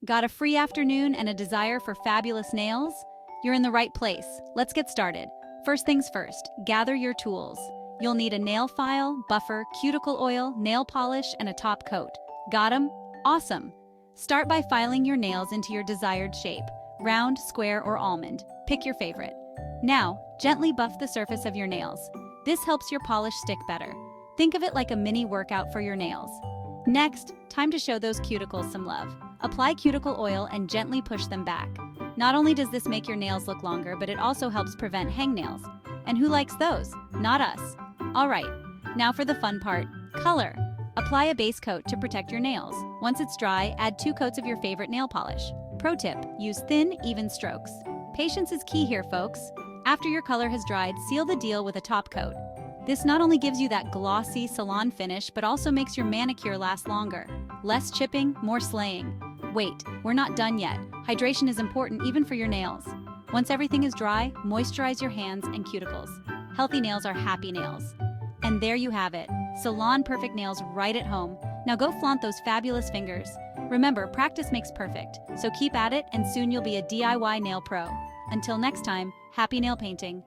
Got a free afternoon and a desire for fabulous nails? You're in the right place. Let's get started. First things first, gather your tools. You'll need a nail file, buffer, cuticle oil, nail polish, and a top coat. Got 'em? Awesome! Start by filing your nails into your desired shape, round, square, or almond. Pick your favorite. Now, gently buff the surface of your nails. This helps your polish stick better. Think of it like a mini workout for your nails. Next, time to show those cuticles some love. Apply cuticle oil and gently push them back. Not only does this make your nails look longer, but it also helps prevent hangnails. And who likes those? Not us. Alright, now for the fun part, color. Apply a base coat to protect your nails. Once it's dry, add 2 coats of your favorite nail polish. Pro tip, use thin, even strokes. Patience is key here, folks. After your color has dried, seal the deal with a top coat. This not only gives you that glossy salon finish, but also makes your manicure last longer. Less chipping, more slaying. Wait, we're not done yet. Hydration is important even for your nails. Once everything is dry, moisturize your hands and cuticles. Healthy nails are happy nails. And there you have it, salon perfect nails right at home. Now go flaunt those fabulous fingers. Remember, practice makes perfect, so keep at it and soon you'll be a DIY nail pro. Until next time, happy nail painting.